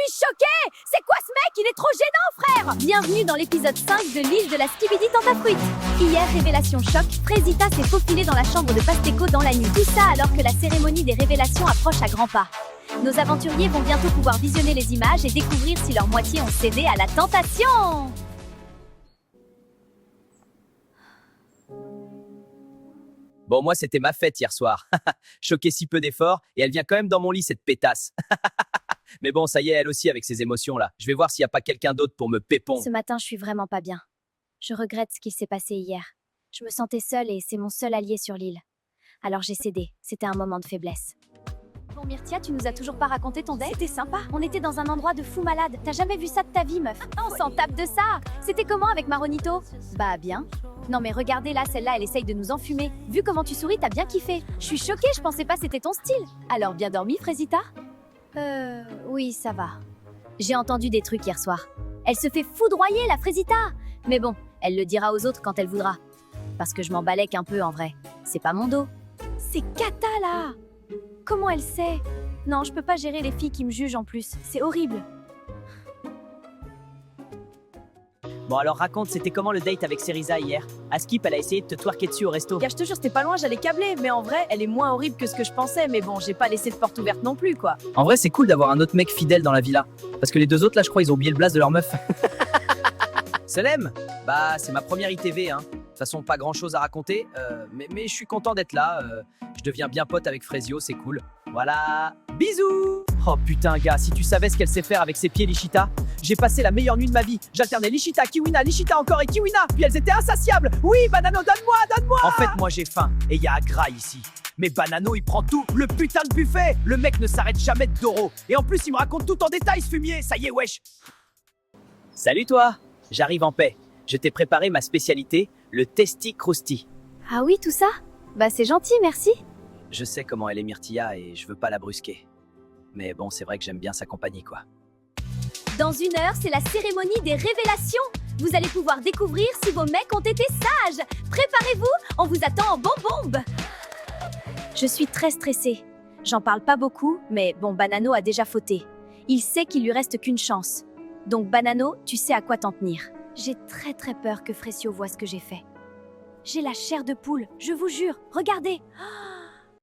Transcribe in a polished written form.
suis choquée! C'est quoi ce mec? Il est trop gênant, frère! Bienvenue dans l'épisode 5 de l'île de la Skibidi Tentafruit. Hier, révélation choc, Frésita s'est faufilée dans la chambre de Pasteco dans la nuit. Tout ça alors que la cérémonie des révélations approche à grands pas. Nos aventuriers vont bientôt pouvoir visionner les images et découvrir si leur moitié ont cédé à la tentation. Bon, moi, c'était ma fête hier soir. Choqué si peu d'efforts, et elle vient quand même dans mon lit, cette pétasse. Mais bon, ça y est, elle aussi, avec ses émotions-là. Je vais voir s'il n'y a pas quelqu'un d'autre pour me pépon. Ce matin, je suis vraiment pas bien. Je regrette ce qui s'est passé hier. Je me sentais seule et c'est mon seul allié sur l'île. Alors j'ai cédé. C'était un moment de faiblesse. Bon, Myrtia, tu nous as toujours pas raconté ton date? C'était sympa. On était dans un endroit de fou malade. T'as jamais vu ça de ta vie, meuf? On s'en tape de ça. C'était comment avec Maronito? Bah, bien. Non mais regardez là, celle-là, elle essaye de nous enfumer. Vu comment tu souris, t'as bien kiffé. Je suis choquée, je pensais pas c'était ton style. Alors, bien dormi, Frésita? Oui, ça va. J'ai entendu des trucs hier soir. Elle se fait foudroyer, la Frésita. Mais bon, elle le dira aux autres quand elle voudra. Parce que je m'en balèque un peu en vrai. C'est pas mon dos. C'est Kata là. Comment elle sait? Non, je peux pas gérer les filles qui me jugent en plus. C'est horrible. Bon, alors raconte, c'était comment le date avec Cerisa hier? Askip, elle a essayé de te twerker dessus au resto. Gars, je te jure, c'était pas loin, j'allais câbler. Mais en vrai, elle est moins horrible que ce que je pensais. Mais bon, j'ai pas laissé de porte ouverte non plus, quoi. En vrai, c'est cool d'avoir un autre mec fidèle dans la villa. Parce que les deux autres, là, je crois, ils ont oublié le blaze de leur meuf. Salem? Bah, c'est ma première ITV, hein. De toute façon, pas grand chose à raconter, mais je suis content d'être là. Je deviens bien pote avec Frésio, c'est cool. Voilà, bisous! Oh putain, gars, si tu savais ce qu'elle sait faire avec ses pieds, Lichita. J'ai passé la meilleure nuit de ma vie. J'alternais Lichita, Kiwina, Lichita encore et Kiwina. Puis elles étaient insatiables. Oui, Banano, donne-moi, donne-moi! En fait, moi j'ai faim et y a Agra ici. Mais Banano, il prend tout, le putain de buffet. Le mec ne s'arrête jamais de Doro. Et en plus, il me raconte tout en détail, ce fumier. Ça y est, wesh. Salut toi, j'arrive en paix. Je t'ai préparé ma spécialité, le Testi Krusty. Ah oui, tout ça? Bah c'est gentil, merci. Je sais comment elle est Myrtilla et je veux pas la brusquer. Mais bon, c'est vrai que j'aime bien sa compagnie, quoi. Dans 1 heure, c'est la cérémonie des révélations. Vous allez pouvoir découvrir si vos mecs ont été sages. Préparez-vous, on vous attend en bombe. Je suis très stressée. J'en parle pas beaucoup, mais bon, Banano a déjà fauté. Il sait qu'il lui reste qu'une chance. Donc Banano, tu sais à quoi t'en tenir. J'ai très peur que Frésio voie ce que j'ai fait. J'ai la chair de poule, je vous jure. Regardez. Oh,